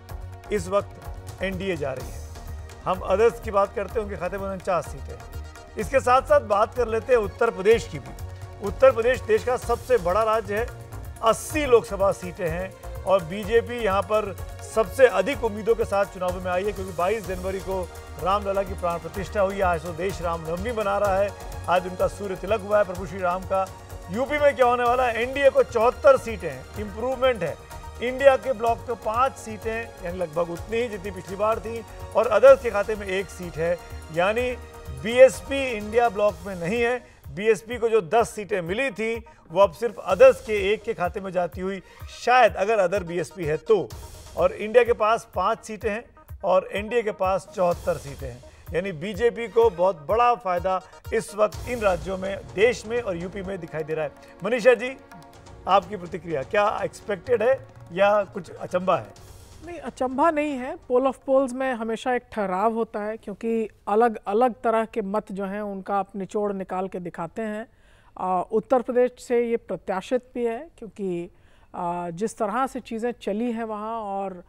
इस वक्त एनडीए जा रही है। हम अदर्स की बात करते हैं, उनके खाते में 49 सीटें हैं। इसके साथ साथ बात कर लेते हैं उत्तर प्रदेश की भी। उत्तर प्रदेश देश का सबसे बड़ा राज्य है, 80 लोकसभा सीटें हैं और बीजेपी यहाँ पर सबसे अधिक उम्मीदों के साथ चुनाव में आई है, क्योंकि 22 जनवरी को रामलला की प्राण प्रतिष्ठा हुई है। आज तो देश रामनवमी मना रहा है, आज उनका सूर्य तिलक हुआ है प्रभु श्री राम का। यूपी में क्या होने वाला है, एनडीए को 74 सीटें हैं, इंप्रूवमेंट है। इंडिया के ब्लॉक को 5 सीटें, यानी लगभग उतनी ही जितनी पिछली बार थी, और अदर्स के खाते में 1 सीट है। यानी बीएसपी इंडिया ब्लॉक में नहीं है। बीएसपी को जो 10 सीटें मिली थी वो अब सिर्फ अदर्स के 1 के खाते में जाती हुई, शायद अगर अदर बीएसपी है तो। और इंडिया के पास 5 सीटें हैं और एनडीए के पास 74 सीटें हैं। यानी बीजेपी को बहुत बड़ा फायदा इस वक्त इन राज्यों में, देश में और यूपी में दिखाई दे रहा है। मनीषा जी, आपकी प्रतिक्रिया क्या एक्सपेक्टेड है या कुछ अचंभा है? नहीं, अचंभा नहीं है। पोल ऑफ पोल्स में हमेशा एक ठहराव होता है, क्योंकि अलग अलग तरह के मत जो हैं उनका आप निचोड़ निकाल के दिखाते हैं। उत्तर प्रदेश से ये प्रत्याशित भी है, क्योंकि जिस तरह से चीज़ें चली हैं वहाँ, और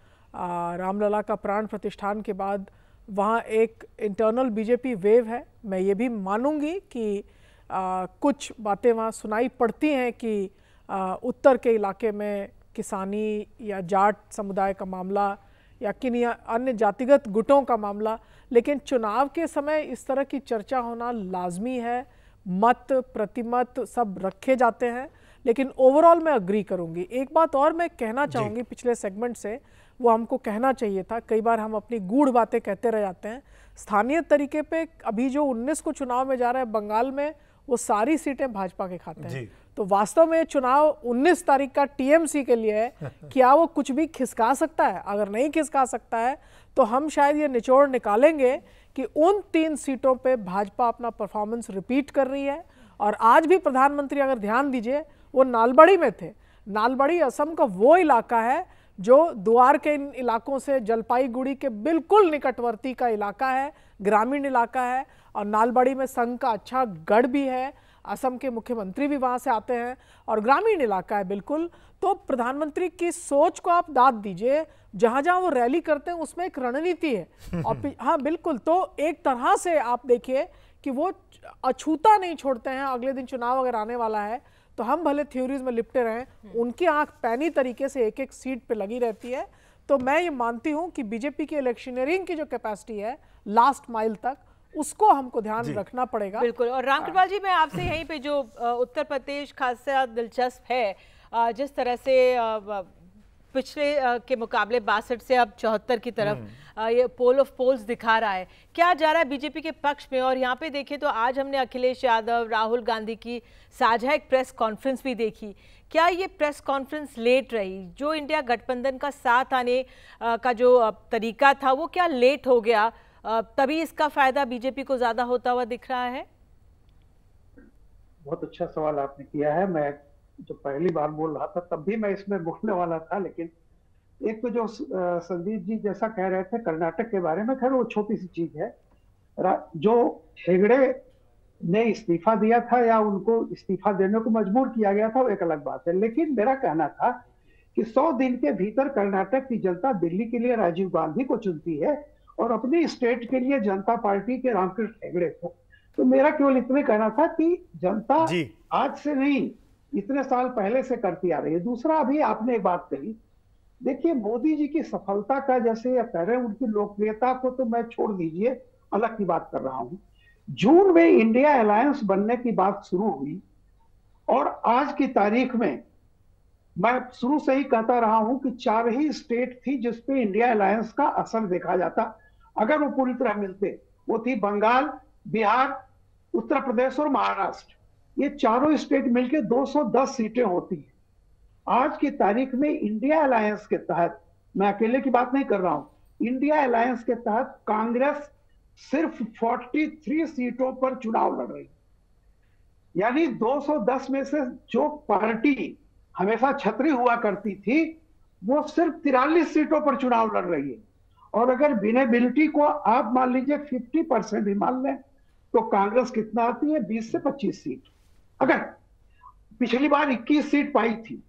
रामलला का प्राण प्रतिष्ठान के बाद वहाँ एक इंटरनल बीजेपी वेव है। मैं ये भी मानूंगी कि कुछ बातें वहाँ सुनाई पड़ती हैं कि उत्तर के इलाके में किसानी या जाट समुदाय का मामला या किन्हीं अन्य जातिगत गुटों का मामला, लेकिन चुनाव के समय इस तरह की चर्चा होना लाजमी है। मत प्रतिमत सब रखे जाते हैं, लेकिन ओवरऑल मैं अग्री करूंगी। एक बात और मैं कहना चाहूँगी पिछले सेगमेंट से, वो हमको कहना चाहिए था। कई बार हम अपनी गूढ़ बातें कहते रह जाते हैं। स्थानीय तरीके पे अभी जो 19 को चुनाव में जा रहा है बंगाल में, वो सारी सीटें भाजपा के खाते हैं। तो वास्तव में चुनाव 19 तारीख का टीएमसी के लिए है। क्या वो कुछ भी खिसका सकता है? अगर नहीं खिसका सकता है तो हम शायद ये निचोड़ निकालेंगे कि उन 3 सीटों पे भाजपा अपना परफॉर्मेंस रिपीट कर रही है। और आज भी प्रधानमंत्री, अगर ध्यान दीजिए, वो नालबड़ी में थे। नालबड़ी असम का वो इलाका है जो द्वार के इन इलाकों से जलपाईगुड़ी के बिल्कुल निकटवर्ती का इलाका है, ग्रामीण इलाका है, और नालबाड़ी में संघ का अच्छा गढ़ भी है, असम के मुख्यमंत्री भी वहाँ से आते हैं, और ग्रामीण इलाका है बिल्कुल। तो प्रधानमंत्री की सोच को आप दाद दीजिए, जहाँ जहाँ वो रैली करते हैं उसमें एक रणनीति है। और हाँ बिल्कुल, तो एक तरह से आप देखिए कि वो अछूता नहीं छोड़ते हैं। अगले दिन चुनाव अगर आने वाला है तो हम भले थ्योरीज में लिपटे रहें, उनकी आंख पैनी तरीके से एक एक सीट पे लगी रहती है। तो मैं ये मानती हूँ कि बीजेपी की इलेक्शनरिंग की जो कैपेसिटी है लास्ट माइल तक, उसको हमको ध्यान रखना पड़ेगा। बिल्कुल। और रामकृपाल जी, मैं आपसे यहीं पे जो उत्तर प्रदेश खासा दिलचस्प है, जिस तरह से पिछले के मुकाबले 62 से अब 74 की तरफ ये पोल ऑफ पोल्स दिखा रहा है, क्या जा रहा है बीजेपी के पक्ष में। और यहाँ पे देखें तो आज हमने अखिलेश यादव, राहुल गांधी की साझा एक प्रेस कॉन्फ्रेंस भी देखी। क्या ये प्रेस कॉन्फ्रेंस लेट रही? जो इंडिया गठबंधन का साथ आने का जो तरीका था वो क्या लेट हो गया, तभी इसका फायदा बीजेपी को ज्यादा होता हुआ दिख रहा है? बहुत अच्छा सवाल आपने किया है। मैं जो पहली बार बोल रहा था तब भी मैं इसमें बोलने वाला था, लेकिन एक तो जो संदीप जी जैसा कह रहे थे कर्नाटक के बारे में, खैर वो छोटी सी चीज है। जो हेगड़े ने इस्तीफा दिया था या उनको इस्तीफा देने को मजबूर किया गया था वो एक अलग बात है, लेकिन मेरा कहना था कि 100 दिन के भीतर कर्नाटक की जनता दिल्ली के लिए राजीव गांधी को चुनती है और अपनी स्टेट के लिए जनता पार्टी के रामकृष्ण हेगड़े को। तो मेरा केवल इतना कहना था कि जनता आज से नहीं, इतने साल पहले से करती आ रही है। दूसरा, अभी आपने एक बात कही, देखिए मोदी जी की सफलता का जैसे कह रहे हैं, उनकी लोकप्रियता को तो मैं छोड़ दीजिए, अलग की बात कर रहा हूं। जून में इंडिया अलायंस बनने की बात शुरू हुई और आज की तारीख में मैं शुरू से ही कहता रहा हूं कि 4 ही स्टेट थी जिसपे इंडिया अलायंस का असर देखा जाता अगर वो पूरी तरह मिलते। वो थी बंगाल, बिहार, उत्तर प्रदेश और महाराष्ट्र। ये चारों स्टेट मिलकर 210 सीटें होती हैं। आज की तारीख में इंडिया अलायंस के तहत, मैं अकेले की बात नहीं कर रहा हूं, इंडिया अलायंस के तहत कांग्रेस सिर्फ 43 सीटों पर चुनाव लड़ रही, यानी 210 में से जो पार्टी हमेशा छतरी हुआ करती थी वो सिर्फ 43 सीटों पर चुनाव लड़ रही है। और अगर विनेबिलिटी को आप मान लीजिए 50% भी मान लें तो कांग्रेस कितना आती है, 20 से 25 सीट। अगर पिछली बार 21 सीट पाई थी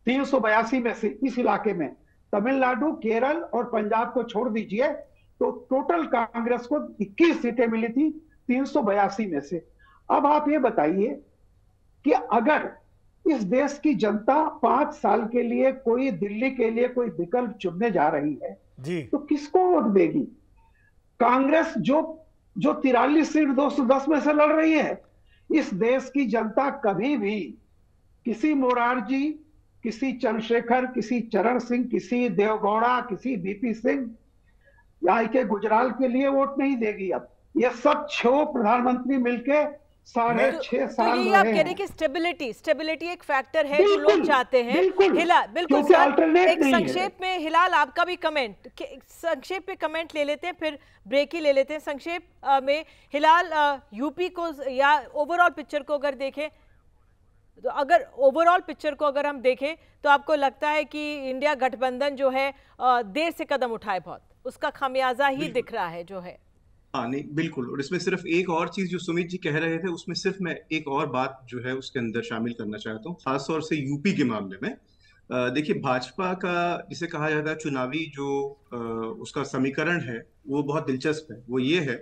382 में से इस इलाके में, तमिलनाडु, केरल और पंजाब को छोड़ दीजिए तो टोटल कांग्रेस को 21 सीटें मिली थी 382 में से। अब आप ये बताइए कि अगर इस देश की जनता 5 साल के लिए कोई दिल्ली के लिए कोई विकल्प चुनने जा रही है तो किसको वोट देगी? कांग्रेस जो 43 सीट 210 में से लड़ रही है, इस देश की जनता कभी भी किसी मोरारजी, किसी चंद्रशेखर, किसी चरण सिंह, किसी देवगौड़ा, किसी बीपी सिंह या के गुजराल के लिए वोट नहीं देगी। अब ये सब 6 प्रधानमंत्री मिलके 6.5 साल तो ये आप कह रहे हैं कि स्टेबिलिटी एक फैक्टर है जो लोग चाहते हैं। हिलाल, बिल्कुल सर, एक संक्षेप में हिलाल आपका भी कमेंट, संक्षेप में कमेंट ले लेते हैं, फिर ब्रेक ही ले लेते हैं। संक्षेप में हिलाल, यूपी को या ओवरऑल पिक्चर को अगर देखें तो, अगर हम देखें तो आपको लगता है कि इंडिया गठबंधन जो है देर से कदम उठाए, बहुत उसका खामियाजा ही दिख रहा है जो है। हाँ नहीं बिल्कुल। और इसमें सिर्फ एक और चीज जो सुमित जी कह रहे थे उसमें सिर्फ मैं एक और बात जो है उसके अंदर शामिल करना चाहता हूँ, खासतौर से यूपी के मामले में। देखिए भाजपा का जिसे कहा जाता है चुनावी जो उसका समीकरण है वो बहुत दिलचस्प है। वो ये है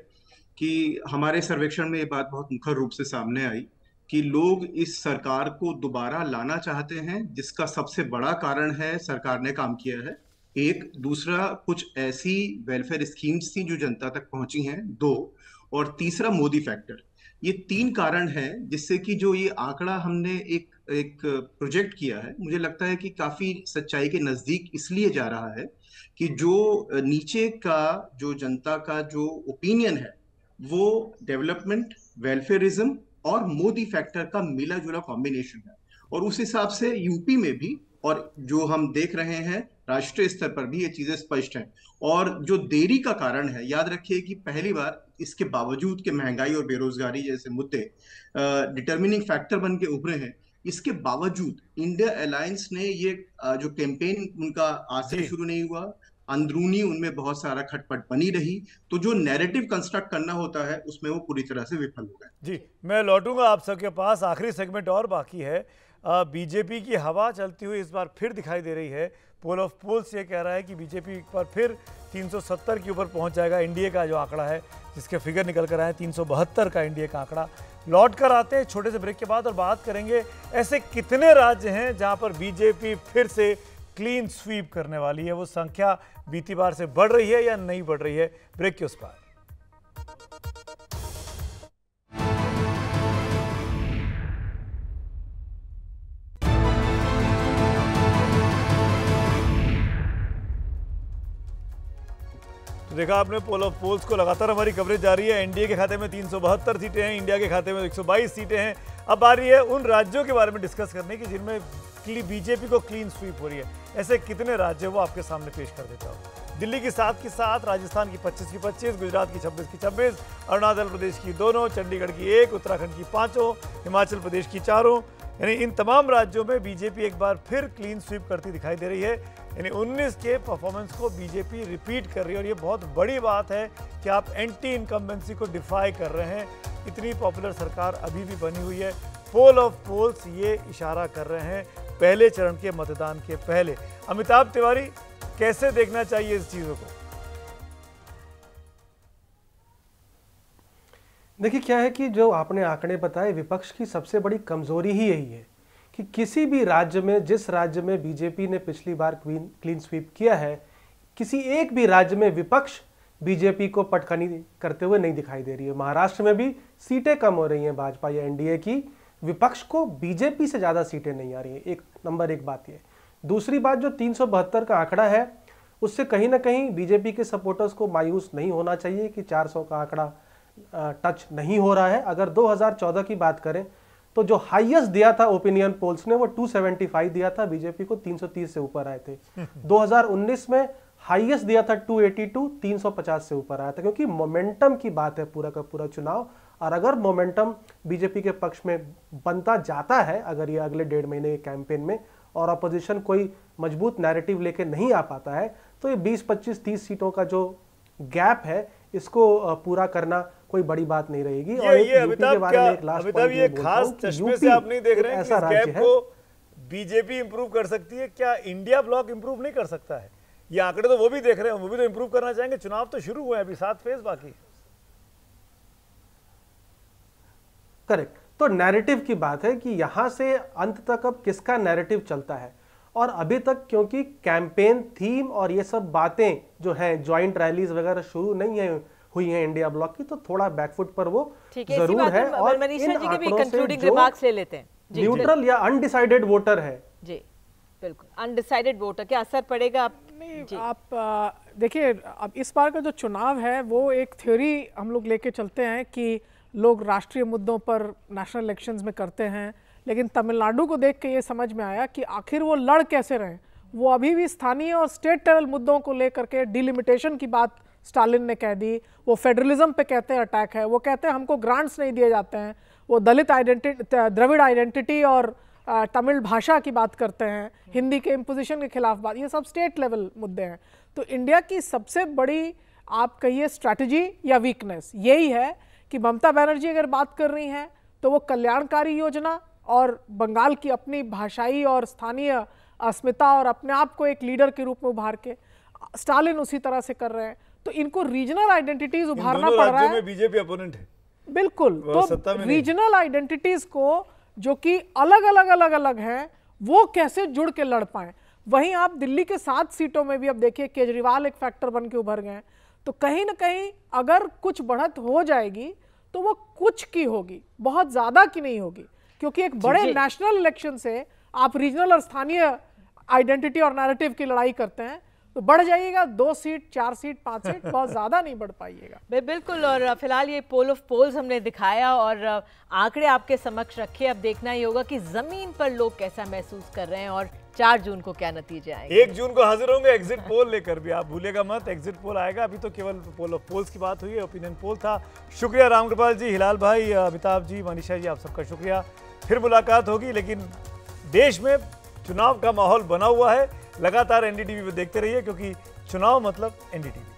कि हमारे सर्वेक्षण में ये बात बहुत मुखर रूप से सामने आई कि लोग इस सरकार को दोबारा लाना चाहते हैं, जिसका सबसे बड़ा कारण है सरकार ने काम किया है, एक। दूसरा, कुछ ऐसी वेलफेयर स्कीम्स थी जो जनता तक पहुंची हैं, 2। और तीसरा, मोदी फैक्टर। ये 3 कारण हैं जिससे कि जो ये आंकड़ा हमने एक प्रोजेक्ट किया है, मुझे लगता है कि काफी सच्चाई के नजदीक इसलिए जा रहा है कि जो नीचे का जो जनता का जो ओपिनियन है वो डेवलपमेंट, वेलफेयरिज्म और मोदी फैक्टर का मिला जुला कॉम्बिनेशन है। और उस हिसाब से यूपी में भी, और जो हम देख रहे हैं राष्ट्रीय स्तर पर भी, ये चीजें स्पष्ट हैं। और जो देरी का कारण है, याद रखिए कि पहली बार इसके बावजूद कि महंगाई और बेरोजगारी जैसे मुद्दे डिटर्मिनिंग फैक्टर बन के उभरे हैं, इसके बावजूद इंडिया अलायंस ने ये जो कैंपेन उनका आज से शुरू नहीं हुआ, अंदरूनी उनमें बहुत सारा खटपट बनी रही, तो जो नैरेटिव कंस्ट्रक्ट करना होता है उसमें वो पूरी तरह से विफल हो गए। जी, मैं लौटूंगा आप सबके पास, आखिरी सेगमेंट और बाकी है। बीजेपी की हवा चलती हुई इस बार फिर दिखाई दे रही है। पोल ऑफ पोल्स ये कह रहा है कि बीजेपी एक बार फिर 370 के ऊपर पहुंच जाएगा। एनडीए का जो आंकड़ा है, जिसके फिगर निकल कर आए 372 का एनडीए का आंकड़ा। लौट कर आते हैं छोटे से ब्रेक के बाद और बात करेंगे ऐसे कितने राज्य हैं जहां पर बीजेपी फिर से क्लीन स्वीप करने वाली है। वो संख्या बीती बार से बढ़ रही है या नहीं बढ़ रही है, ब्रेक के उस पार। देखा आपने पोल ऑफ पोल्स को, लगातार हमारी कवरेज जारी है। एनडीए के खाते में 372 सीटें हैं, इंडिया के खाते में 122 सीटें हैं। अब आ रही है उन राज्यों के बारे में डिस्कस करने की जिनमें बीजेपी को क्लीन स्वीप हो रही है। ऐसे कितने राज्य वो आपके सामने पेश कर देता हूँ। दिल्ली की 7 की 7, राजस्थान की 25 की 25, गुजरात की 26 की 26, अरुणाचल प्रदेश की 2, चंडीगढ़ की 1, उत्तराखंड की 5, हिमाचल प्रदेश की 4। यानी इन तमाम राज्यों में बीजेपी एक बार फिर क्लीन स्वीप करती दिखाई दे रही है। यानी 19 के परफॉर्मेंस को बीजेपी रिपीट कर रही है और ये बहुत बड़ी बात है कि आप एंटी इनकम्बेंसी को डिफाई कर रहे हैं। इतनी पॉपुलर सरकार अभी भी बनी हुई है। पोल ऑफ पोल्स ये इशारा कर रहे हैं पहले चरण के मतदान के पहले। अमिताभ तिवारी, कैसे देखना चाहिए इस चीज़ों को? देखिए क्या है कि जो आपने आंकड़े बताए, विपक्ष की सबसे बड़ी कमजोरी ही यही है कि किसी भी राज्य में, जिस राज्य में बीजेपी ने पिछली बार क्लीन स्वीप किया है, किसी एक भी राज्य में विपक्ष बीजेपी को पटखनी करते हुए नहीं दिखाई दे रही है। महाराष्ट्र में भी सीटें कम हो रही हैं भाजपा या एनडीए की, विपक्ष को बीजेपी से ज़्यादा सीटें नहीं आ रही है। एक नंबर एक बात ये। दूसरी बात, जो 372 का आंकड़ा है, उससे कहीं ना कहीं बीजेपी के सपोर्टर्स को मायूस नहीं होना चाहिए कि 400 का आंकड़ा टच नहीं हो रहा है। अगर 2014 की बात करें तो जो हाईएस्ट दिया था ओपिनियन पोल्स ने वो 275 दिया था, बीजेपी को 330 से ऊपर आए थे। 2019 में हाईएस्ट दिया था 282, 350 से ऊपर आया था। क्योंकि मोमेंटम की बात है पूरा का पूरा चुनाव, और अगर मोमेंटम बीजेपी के पक्ष में बनता जाता है, अगर ये अगले 1.5 महीने के कैंपेन में और अपोजिशन कोई मजबूत नैरेटिव लेके नहीं आ पाता है, तो ये 20, 25, 30 सीटों का जो गैप है, इसको पूरा करना कोई बड़ी बात नहीं रहेगी। और ये अमिताभ, ये खास चश्मे से आप नहीं देख रहे हैं कि इस गैप को बीजेपी इंप्रूव कर सकती है? क्या इंडिया ब्लॉक इंप्रूव नहीं कर सकता है? ये आंकड़े तो वो भी देख रहे हैं, वो भी तो इंप्रूव करना चाहेंगे। चुनाव तो शुरू हुए हैं, अभी 7 फेज बाकी। करेक्ट। तो नैरेटिव की बात है कि यहां से अंत तक अब किसका नैरेटिव चलता है। और अभी तक क्योंकि कैंपेन थीम और ये सब बातें जो हैं, ज्वाइंट रैलीज वगैरह शुरू नहीं हुई हैं इंडिया ब्लॉक की, तो थोड़ा बैकफुट पर वो जरूर है। और इन आंकड़ों से जो ले लेते हैं, न्यूट्रल या अनडिसाइडेड वोटर है, जी बिल्कुल अनडिसाइडेड वोटर, क्या असर पड़ेगा? आप देखिए, अब इस बार का जो चुनाव है वो एक थ्योरी हम लोग लेके चलते हैं कि लोग राष्ट्रीय मुद्दों पर नेशनल इलेक्शंस में करते हैं, लेकिन तमिलनाडु को देख के ये समझ में आया कि आखिर वो लड़ कैसे रहे। वो अभी भी स्थानीय और स्टेट लेवल मुद्दों को लेकर के डिलिमिटेशन की बात स्टालिन ने कह दी। वो फेडरलिज्म पे कहते हैं अटैक है, वो कहते हैं हमको ग्रांट्स नहीं दिए जाते हैं, वो दलित आइडेंटिटी, द्रविड़ आइडेंटिटी और तमिल भाषा की बात करते हैं, हिंदी के इम्पोजिशन के खिलाफ बात, ये सब स्टेट लेवल मुद्दे हैं। तो इंडिया की सबसे बड़ी आप कहिए स्ट्रैटेजी या वीकनेस यही है कि ममता बनर्जी अगर बात कर रही हैं तो वो कल्याणकारी योजना और बंगाल की अपनी भाषाई और स्थानीय अस्मिता और अपने आप को एक लीडर के रूप में उभार के, स्टालिन उसी तरह से कर रहे हैं। तो इनको रीजनल आइडेंटिटीज उभारना पड़ रहा है। बीजेपी अपोनेंट है बिल्कुल, तो रीजनल आइडेंटिटीज को जो कि अलग अलग हैं, वो कैसे जुड़ के लड़ पाए। वहीं आप दिल्ली के 7 सीटों में भी अब देखिए केजरीवाल एक फैक्टर बन के उभर गए। तो कहीं ना कहीं अगर कुछ बढ़त हो जाएगी तो वो कुछ की होगी, बहुत ज्यादा की नहीं होगी, क्योंकि एक बड़े नेशनल इलेक्शन से आप रीजनल और स्थानीय आइडेंटिटी और नैरेटिव की लड़ाई करते हैं तो बढ़ जाइएगा 2 सीट, 4 सीट, 5 सीट, बहुत ज्यादा नहीं बढ़ पाइएगा। बिल्कुल। और फिलहाल ये पोल ऑफ पोल्स हमने दिखाया और आंकड़े आपके समक्ष रखे। अब देखना ही होगा कि जमीन पर लोग कैसा महसूस कर रहे हैं और 4 जून को क्या नतीजे आएंगे। 1 जून को हाजिर होंगे एग्जिट पोल लेकर भी, आप भूलेगा मत, एग्जिट पोल आएगा। अभी तो केवल पोल ऑफ पोल्स की बात हुई है, ओपिनियन पोल था। शुक्रिया रामकृपाल जी, हिलाल भाई, अमिताभ जी, मनीषा जी, आप सबका शुक्रिया। फिर मुलाकात होगी, लेकिन देश में चुनाव का माहौल बना हुआ है। लगातार एनडीटीवी पे देखते रहिए, क्योंकि चुनाव मतलब एनडीटीवी।